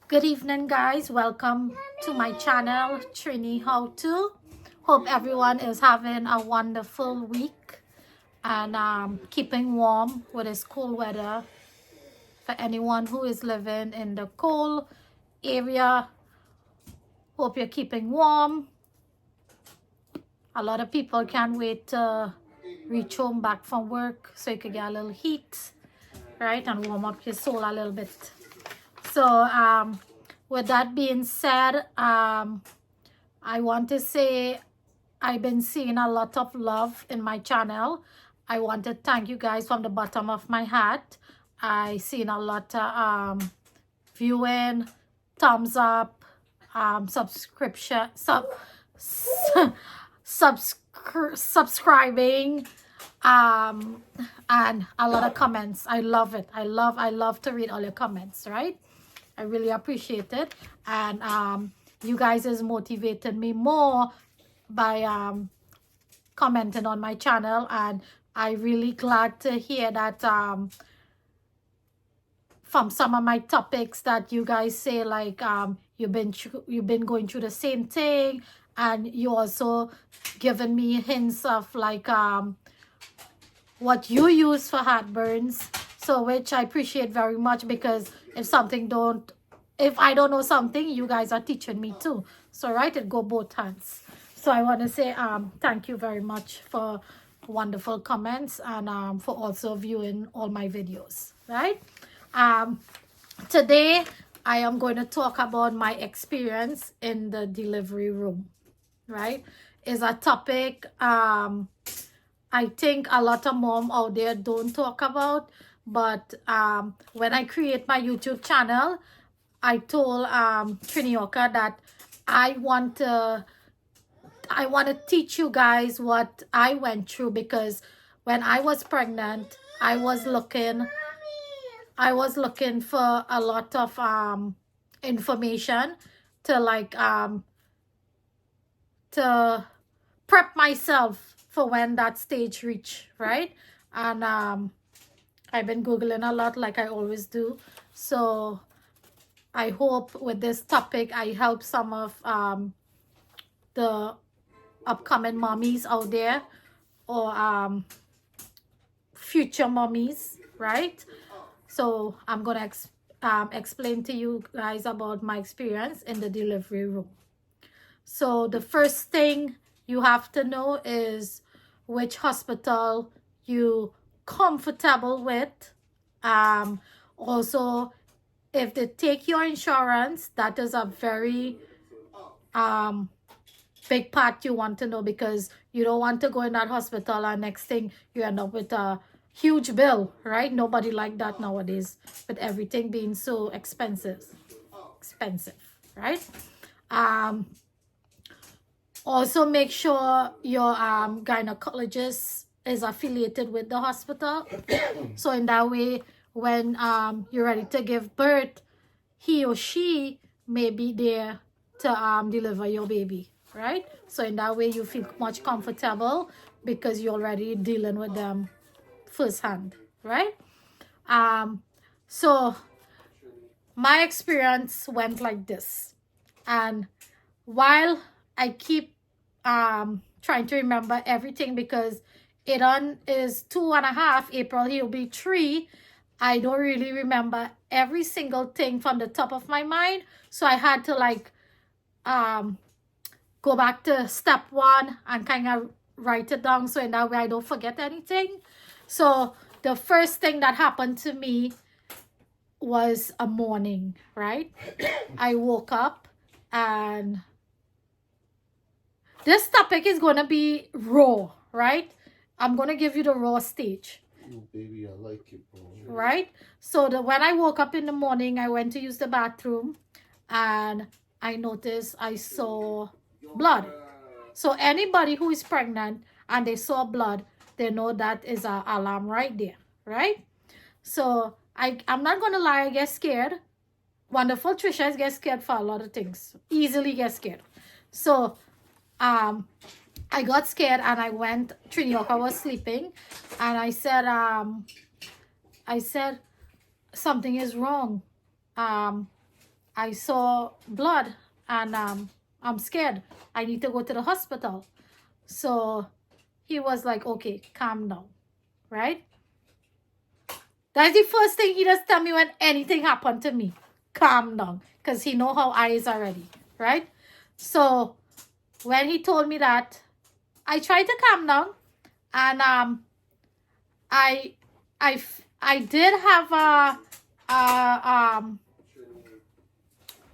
Good evening, guys. Welcome to my channel, Trini How To. Hope everyone is having a wonderful week and keeping warm with this cold weather. For anyone who is living in the cold area, hope you're keeping warm. A lot of people can't wait to reach home back from work so you could get a little heat, right, and warm up your soul a little bit. So with that being said, I want to say I've been seeing a lot of love in my channel. I want to thank you guys from the bottom of my heart. I seen a lot of viewing, thumbs up, subscribing, and a lot of comments. I love it. I love to read all your comments, right? I really appreciate it. And you guys is motivated me more by commenting on my channel, and I really glad to hear that from some of my topics that you guys say, like you've been going through the same thing, and you also given me hints of like what you use for heartburns, so which I appreciate very much, because if I don't know something, you guys are teaching me too. So right, it go both hands. So I want to say thank you very much for wonderful comments, and for also viewing all my videos, right? Today I am going to talk about my experience in the delivery room, right? Is a topic I think a lot of mom out there don't talk about. But when I create my YouTube channel, I told Trinioka that I want to teach you guys what I went through, because when I was pregnant, I was looking for a lot of information to like to prep myself for when that stage reach, right? And I've been Googling a lot, like I always do. So I hope with this topic I help some of the upcoming mommies out there, or future mommies, right? So I'm gonna explain to you guys about my experience in the delivery room. So the first thing you have to know is which hospital you comfortable with. Also, if they take your insurance, that is a very big part you want to know, because you don't want to go in that hospital and next thing you end up with a huge bill, right? Nobody like that nowadays, with everything being so expensive, right? Also make sure your gynecologist is affiliated with the hospital. So in that way, when you're ready to give birth, he or she may be there to deliver your baby, right? So in that way you feel much comfortable, because you're already dealing with them firsthand, right? So my experience went like this, and while I keep trying to remember everything, because Aidan is 2.5, April he'll be 3, I don't really remember every single thing from the top of my mind. So I had to like go back to step 1 and kind of write it down, so in that way I don't forget anything. So the first thing that happened to me was a morning, right? I woke up, and this topic is going to be raw, right? I'm going to give you the raw stage. Oh, baby, I like it, bro. Right? So when I woke up in the morning, I went to use the bathroom, and I noticed I saw blood. So anybody who is pregnant and they saw blood, they know that is an alarm right there, right? So I'm not going to lie, I get scared. Wonderful Trisha gets scared for a lot of things. Easily get scared. So I got scared, and I went. Trinioka was sleeping, and I said something is wrong. I saw blood, and I'm scared. I need to go to the hospital. So he was like, okay, calm down, right? That's the first thing he does tell me when anything happened to me. Calm down. Because he know how I is already, right? So when he told me that, I tried to calm down. And I did have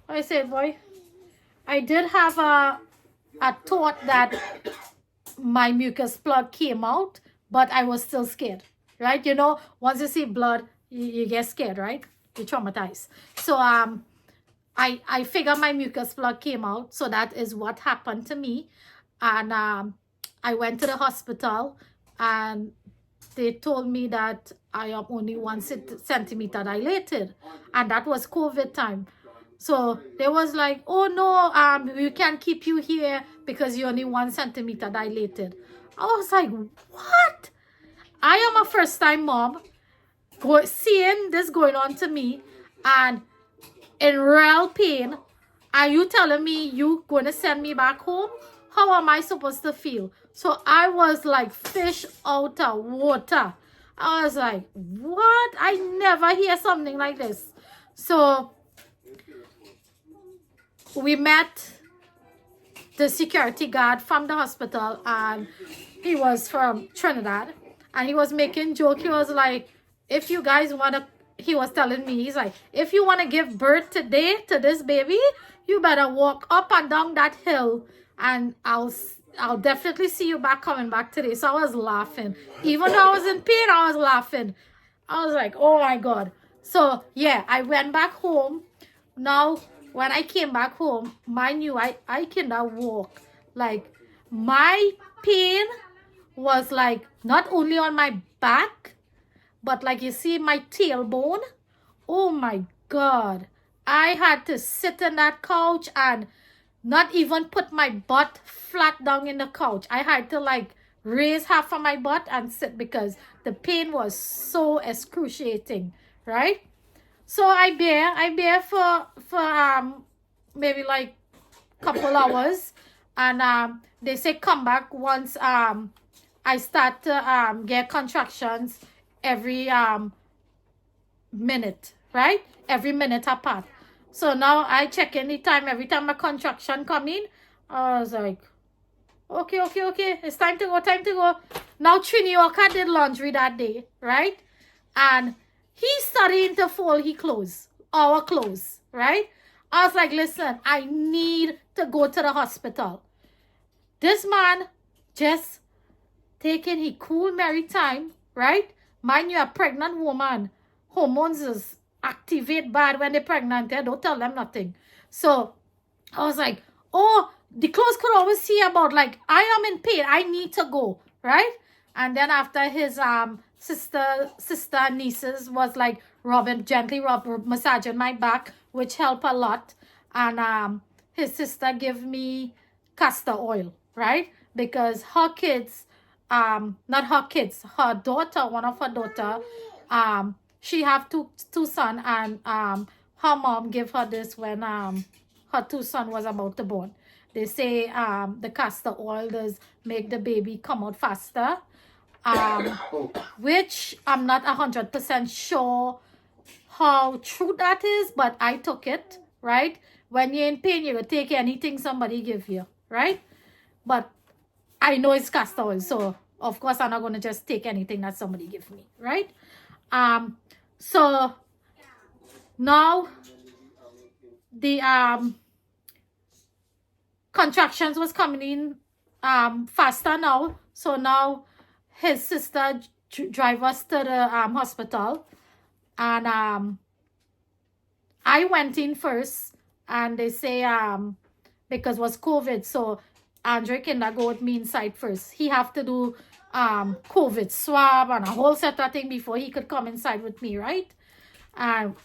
what I say, boy? I did have a thought that my mucus plug came out, but I was still scared, right? You know, once you see blood, you get scared, right? You're traumatized. So I figure my mucus plug came out, so that is what happened to me. And I went to the hospital, and they told me that I am only 1 centimeter dilated, and that was COVID time. So they was like, oh no, we can't keep you here because you're only 1 centimeter dilated. I was like, what? I am a first time mom seeing this going on to me and in real pain. Are you telling me you going to send me back home? How am I supposed to feel? So I was like fish out of water. I was like, what? I never hear something like this. So we met the security guard from the hospital, and he was from Trinidad, and he was making joke. He was like, if you guys want to, he was telling me, he's like, if you want to give birth today to this baby, you better walk up and down that hill, and I'll definitely see you back coming back today. So I was laughing. Even though I was in pain, I was laughing. I was like, oh my God. So yeah, I went back home. Now, when I came back home, mind you, I cannot walk. Like, my pain was like not only on my back, but like you see my tailbone. Oh my God. I had to sit in that couch and not even put my butt flat down in the couch. I had to like raise half of my butt and sit because the pain was so excruciating, right? So I bear for maybe like couple hours, and they say come back once I start to get contractions every minute, right? Every minute apart. So now I check any time, every time a contraction come in, I was like, okay, it's time to go. Now Trini Walker did laundry that day, right? And he's starting to fold our clothes, right? I was like, listen, I need to go to the hospital. This man just taking his cool merry time, right? Mind you, a pregnant woman, hormones is activate bad when they're pregnant. Don't tell them nothing. So I was like, oh, the clothes could always see about like, I am in pain. I need to go, right? And then after his sister nieces was like gently massaging my back, which helped a lot. And his sister gave me castor oil, right? Because her kids, not her kids, her daughter, one of her daughter, she have two sons, and her mom gave her this when her two sons was about to born. They say the castor oil does make the baby come out faster, which I'm not 100% sure how true that is, but I took it, right? When you're in pain, you will take anything somebody give you, right? But I know it's castor oil, so of course I'm not going to just take anything that somebody give me, right? So now the contractions was coming in faster now. So now his sister drive us to the hospital, and I went in first, and they say because it was COVID, so Andre cannot go with me inside first. He have to do COVID swab and a whole set of things before he could come inside with me, right? And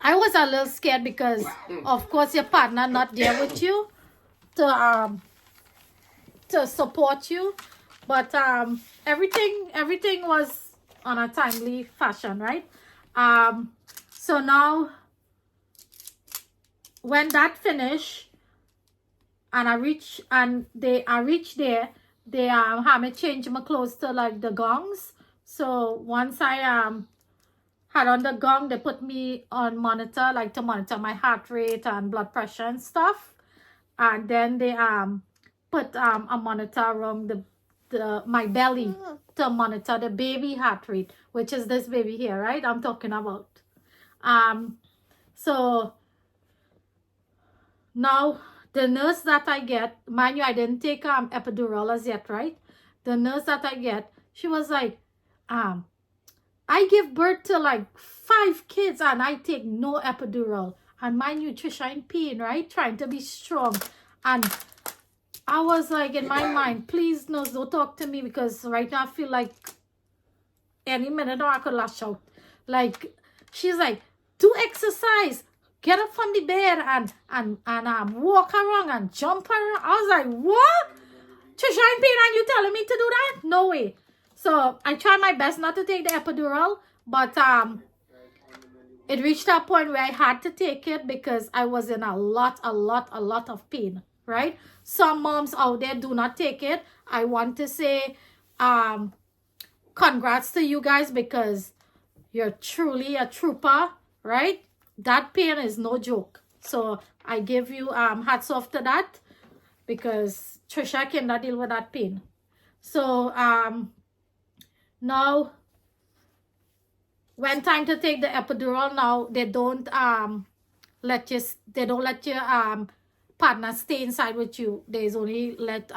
I was a little scared because of course your partner not there with you to support you, but everything was on a timely fashion, right? So now when that finished, and I reached there, they had me change my clothes to like the gongs. So once I had on the gong, they put me on monitor, like to monitor my heart rate and blood pressure and stuff. And then they put a monitor around my belly to monitor the baby heart rate, which is this baby here, right? I'm talking about. So now the nurse that I get, mind you, I didn't take epidural as yet, right? The nurse that I get, she was like, I give birth to like 5 kids and I take no epidural. And mind you, Trisha in pain, right? Trying to be strong. And I was like, in my mind, please, nurse, don't talk to me, because right now I feel like any minute now I could lash out. Like, she's like, do exercise. Get up from the bed and walk around and jump around. I was like, what? Trisha in pain and you telling me to do that? No way. So I tried my best not to take the epidural, but it reached a point where I had to take it because I was in a lot of pain, right? Some moms out there do not take it. I want to say congrats to you guys, because you're truly a trooper, right? That pain is no joke. So I give you hats off to that, because Trisha cannot deal with that pain. So now when time to take the epidural, now they don't let your partner stay inside with you. There's only let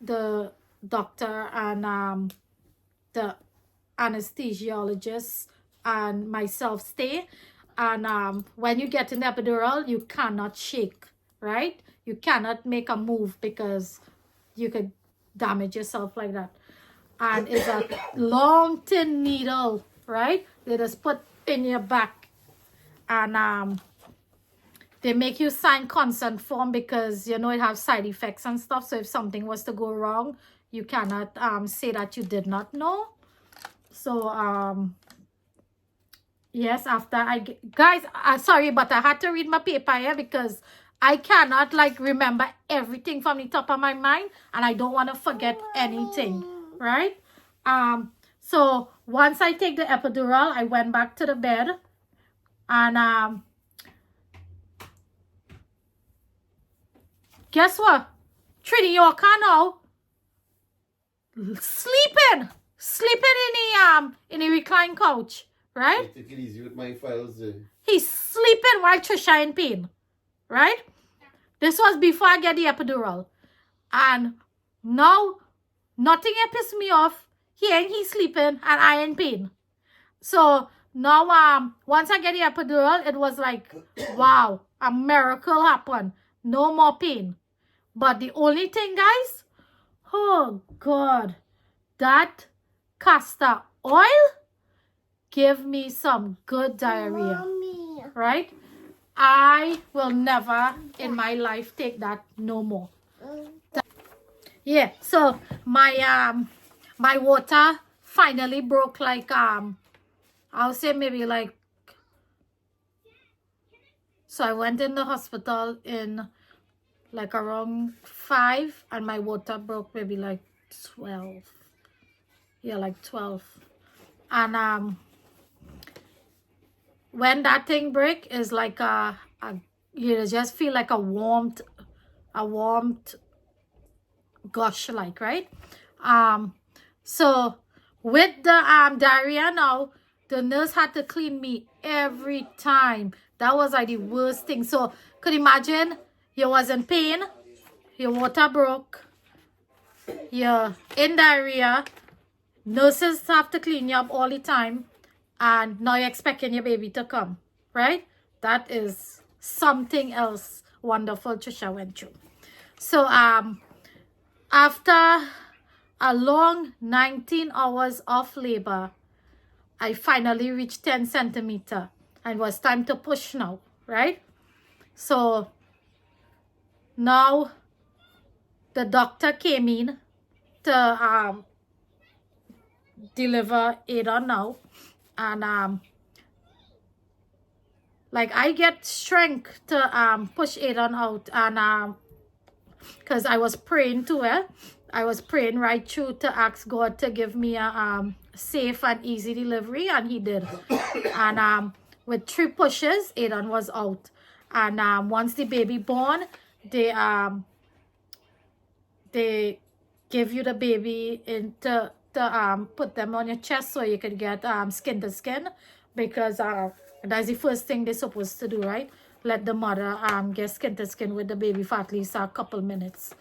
the doctor and the anesthesiologist and myself stay. And when you get in the epidural, you cannot shake, right? You cannot make a move because you could damage yourself like that. And it's a long thin needle, right? They just put in your back, and they make you sign consent form, because you know it has side effects and stuff. So if something was to go wrong, you cannot say that you did not know. So yes, after guys, sorry, but I had to read my paper here because I cannot like remember everything from the top of my mind, and I don't want to forget anything, right? So once I take the epidural, I went back to the bed, and guess what? Trini Yorker now sleeping in the recline couch, right? I take it easy with my files there. He's sleeping while Trisha in pain, right? This was before I get the epidural. And now, nothing pissed me off. He's sleeping and I in pain. So, now, once I get the epidural, it was like, wow, a miracle happened. No more pain. But the only thing, guys, oh, God, that castor oil gave me some good diarrhea, Mommy. Right? I will never in my life take that no more. Yeah, so my my water finally broke, like I'll say maybe like, so I went in the hospital in like around 5, and my water broke maybe like 12. Yeah, like 12. And when that thing break, is like you just feel like a warmth gush, like, right? So with the diarrhea now, the nurse had to clean me every time. That was like the worst thing. So could imagine, you was in pain, your water broke, you're in diarrhea, nurses have to clean you up all the time, and now you're expecting your baby to come, right? That is something else wonderful Trisha went through. So after a long 19 hours of labor, I finally reached 10 centimeters, and it was time to push now, right? So now the doctor came in to deliver Ada now, and like I get strength to push Aidan out, and because I was praying to it. I was praying right through to ask God to give me a safe and easy delivery, and he did. And with 3 pushes, Aidan was out. And once the baby born, they give you the baby to put them on your chest so you could get skin to skin, because that's the first thing they're supposed to do, right? Let the mother get skin to skin with the baby for at least a couple minutes.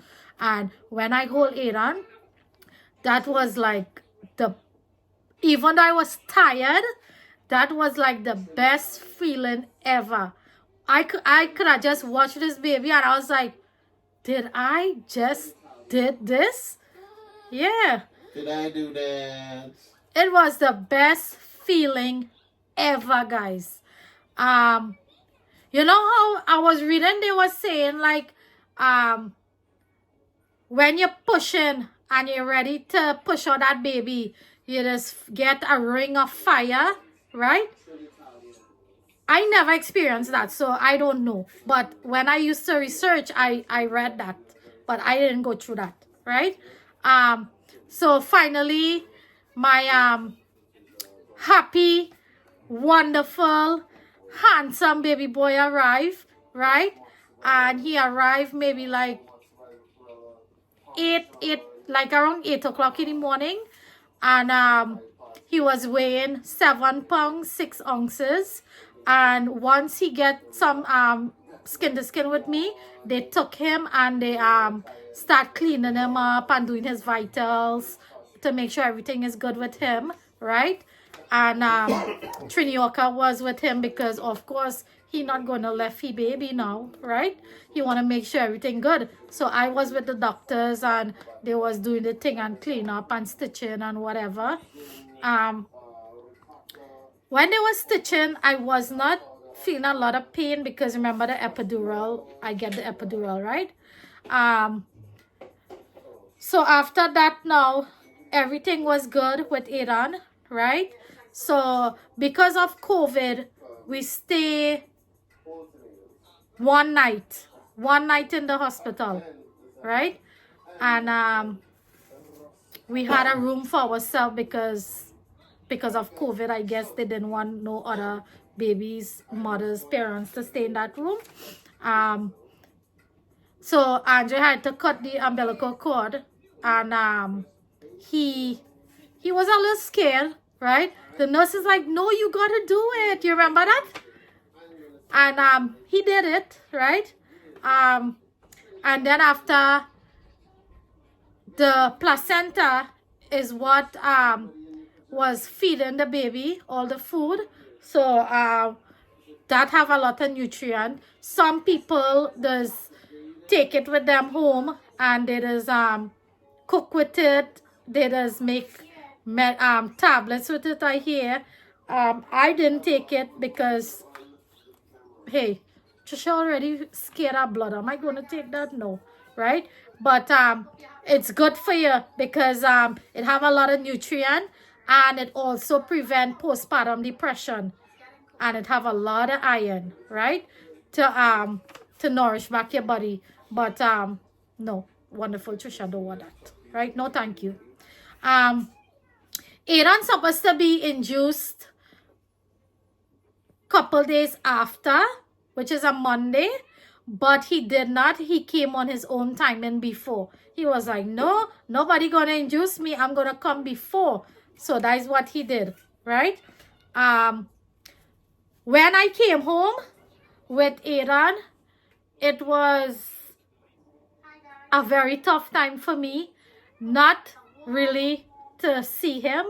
And when I hold Aidan, that was like even though I was tired, that was like the best feeling ever. I could have just watched this baby and I was like, did I just did this? Yeah. Did I do that? It was the best feeling ever, guys. You know how I was reading, they were saying like, when you're pushing and you're ready to push out that baby, you just get a ring of fire, right? I never experienced that, so I don't know. But when I used to research, I read that, but I didn't go through that, right? So finally, my happy, wonderful, handsome baby boy arrived, right? And he arrived maybe like around 8 o'clock in the morning, and he was weighing 7 pounds 6 ounces. And once he get some skin to skin with me, they took him and they start cleaning him up and doing his vitals to make sure everything is good with him, right? And Trini Walker was with him because of course he not gonna left he baby now, right? He want to make sure everything good. So I was with the doctors and they was doing the thing and clean up and stitching and whatever. When they were stitching, I was not feeling a lot of pain because remember the epidural, I get the epidural, right? So after that now, everything was good with Aidan, right? So because of COVID, we stay one night in the hospital, right? And we had a room for ourselves because of COVID. I guess they didn't want no other babies, mothers, parents to stay in that room. So Andre had to cut the umbilical cord, and he was a little scared, right? The nurse is like, no, you gotta do it. You remember that? And he did it, right? And then after, the placenta is what was feeding the baby all the food, so that have a lot of nutrient. Some people does take it with them home and they does cook with it. They does make tablets with it. I hear. I didn't take it because, hey, Trisha already scared of blood. Am I going to take that? No, right? But it's good for you because it have a lot of nutrient, and it also prevent postpartum depression, and it have a lot of iron, right? To nourish back your body. But no, wonderful Trisha, don't want that, right? No, thank you. Aidan's supposed to be induced couple days after, which is a Monday, but he did not. He came on his own timing before. He was like, no, nobody gonna induce me. I'm gonna come before. So that is what he did, right? When I came home with Aidan, it was a very tough time for me. Not really to see him,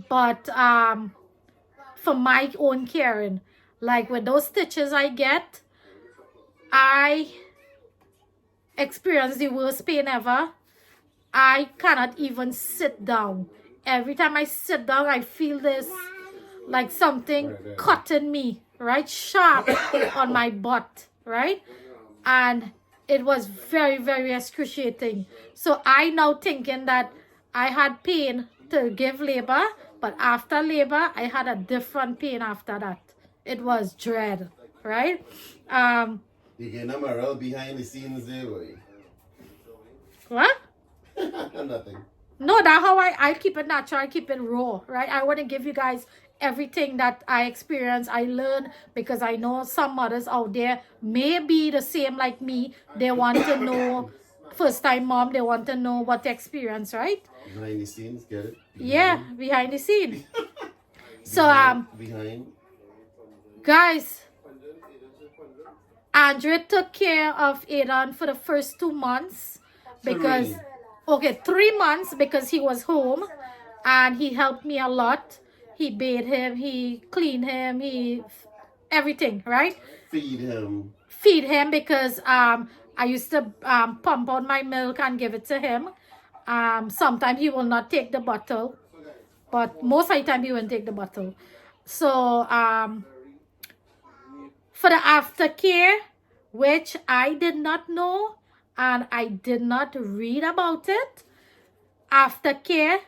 but for my own caring. Like with those stitches I get, I experience the worst pain ever. I cannot even sit down. Every time I sit down, I feel this, like something cutting me, right? Sharp on my butt, right? And it was very, very excruciating. So I now thinking that I had pain to give labor, but after labor, I had a different pain after that. It was dread. right? You get them a real behind the scenes there, boy. What? Nothing. No, that's how I keep it natural. I keep it raw, right? I want to give you guys everything that I experience, I learn, because I know some mothers out there may be the same like me. They want to know, first time mom, they want to know what the experience, right? Behind the scenes, get it? Yeah, behind the scene. So behind. guys, Andre took care of Aidan for the first 2 months because 3 months, because he was home and he helped me a lot. He bathed him, he cleaned him, he everything, right? Feed him because I used to pump out my milk and give it to him. Sometimes he will not take the bottle, but most of the time he won't take the bottle. So for the aftercare, which I did not know and I did not read about it, aftercare,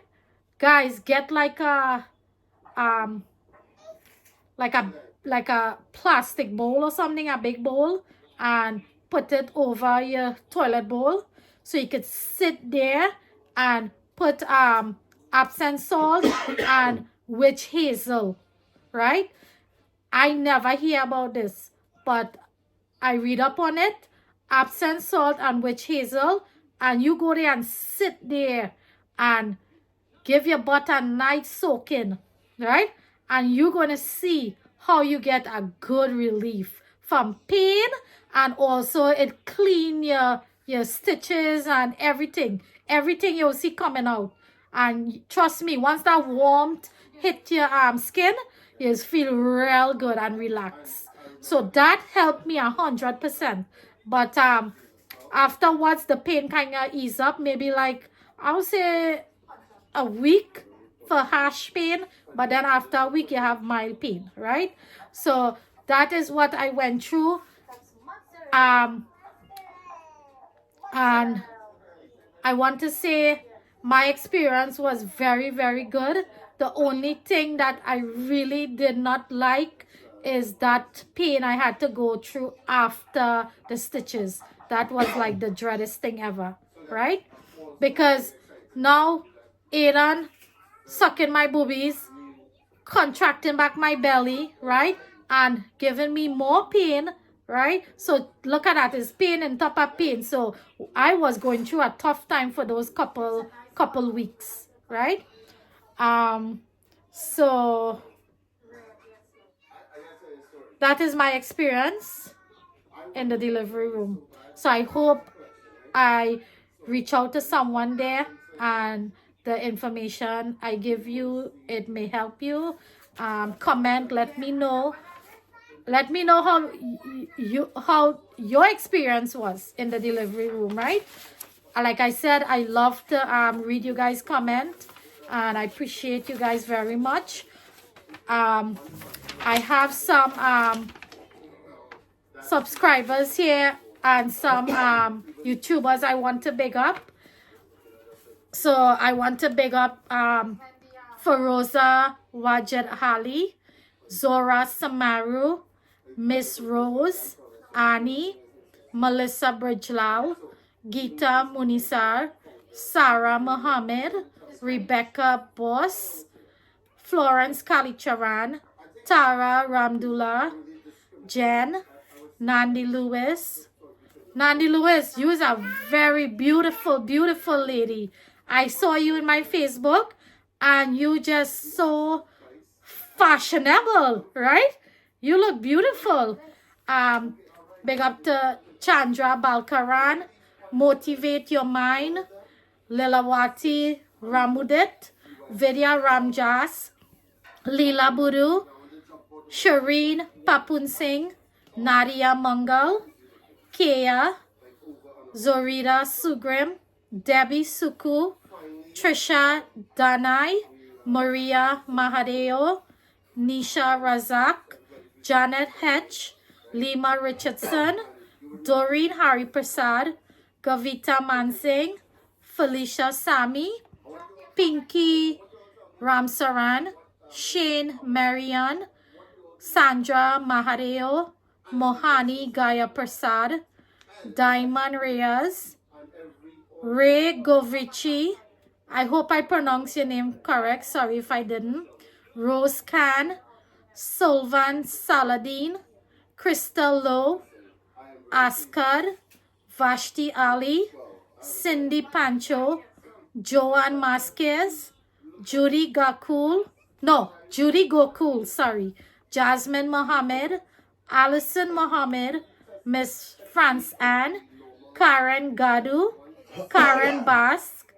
guys, get like a plastic bowl or something, a big bowl, and put it over your toilet bowl so you could sit there and put Epsom salt and witch hazel, right? I never hear about this, but I read up on it. Epsom salt and witch hazel, and you go there and sit there and give your butt a nice soaking, right? And you're going to see how you get a good relief from pain, and also it clean your stitches and everything you'll see coming out. And trust me, once that warmth hit your skin, you feel real good and relaxed. So that helped me 100%. But afterwards, the pain kind of ease up, maybe like, I would say a week for harsh pain, but then after a week you have mild pain, right? So that is what I went through. And I want to say my experience was very, very good. The only thing that I really did not like is that pain I had to go through after the stitches. That was like the dreadest thing ever, right? Because now Aidan sucking my boobies, contracting back my belly, right? And giving me more pain, right? So look at that, it's pain and top of pain. So I was going through a tough time for those couple weeks, right? So that is my experience in the delivery room. So I hope I reach out to someone there and the information I give you, it may help you. Comment, let me know how your experience was in the delivery room, right? Like I said, I love to read you guys comment, and I appreciate you guys very much. I have some subscribers here and some YouTubers I want to big up. So I want to big up Feroza Wajed Ali, Zora Samaru, Miss Rose, Annie, Melissa Bridgelal, Geeta Munisar, Sarah Mohammed, Rebecca Boss, Florence Kalicharan, Tara Ramdullah, Jen, Nandi Lewis. Nandi Lewis, you is a very beautiful, beautiful lady. I saw you in my Facebook and you just so fashionable, right? You look beautiful. Big up to Chandra Balkaran, Motivate Your Mind, Lilawati Ramudit, Vidya Ramjas, Leela Buru, Shireen Papun Singh, Nadia Mangal, Kea, Zorita Sugrim, Debbie Suku, Trisha Danai, Maria Mahadeo, Nisha Razak, Janet Hedge, Lima Richardson, Doreen Hari Prasad, Gavita Mansingh, Felicia Sami, Pinky Ramsaran, Shane Marian, Sandra Mahadeo, Mohani Gaya Prasad, Diamond Reyes, Ray Govrichi. I hope I pronounced your name correct. Sorry if I didn't. Rose Khan, Sulvan Saladin, Crystal Lowe, Askar, Vashti Ali, Cindy Pancho, Joanne Masquez, Judy Gokul, sorry, Jasmine Mohammed, Alison Mohammed, Miss France Ann, Karen Gadu, Karen Bask,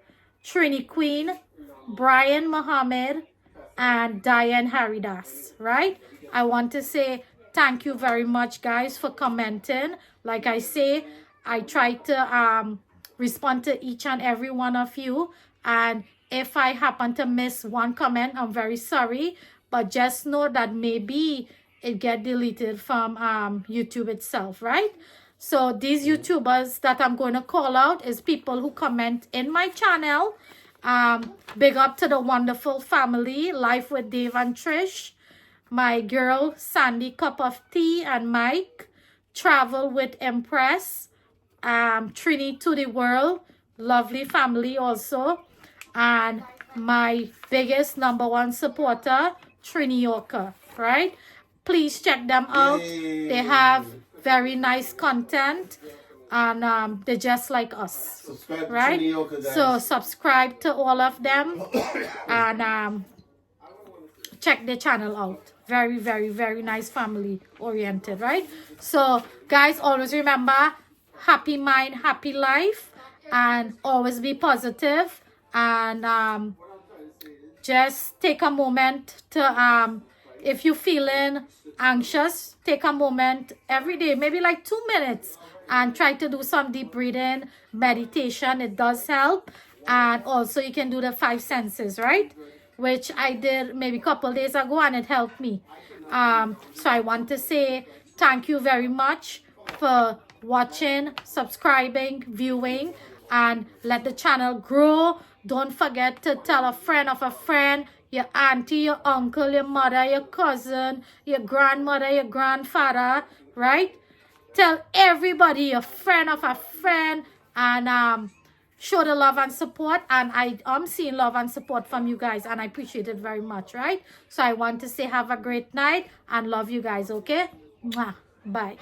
Trini Queen, Brian Mohammed, and Diane Haridas, right? I want to say thank you very much, guys, for commenting. Like I say, I try to respond to each and every one of you. And if I happen to miss one comment, I'm very sorry. But just know that maybe it get deleted from YouTube itself, right? So these YouTubers that I'm going to call out is people who comment in my channel. Big up to the wonderful family, Life with Dave and Trish, my girl Sandy Cup of Tea and Mike, Travel with Empress, Trini to the World, lovely family also, and my biggest #1 supporter, Trini Yoka, right? Please check them out. Yay. They have very nice content, and they're just like us, Subscribe right? to Trini Yoka, guys. So subscribe to all of them and check their channel out. Very, very, very nice, family oriented, right? So guys, always remember, happy mind, happy life, and always be positive. And just take a moment to if you're feeling anxious, take a moment every day, maybe like 2 minutes, and try to do some deep breathing meditation. It does help. And also you can do the 5 senses, right? Which I did maybe a couple days ago, and it helped me. So I want to say thank you very much for watching, subscribing, viewing, and let the channel grow. Don't forget to tell a friend of a friend, your auntie, your uncle, your mother, your cousin, your grandmother, your grandfather, right? Tell everybody, your friend of a friend, and show the love and support. And I'm seeing love and support from you guys, and I appreciate it very much, right? So I want to say have a great night and love you guys, okay? Mwah. Bye.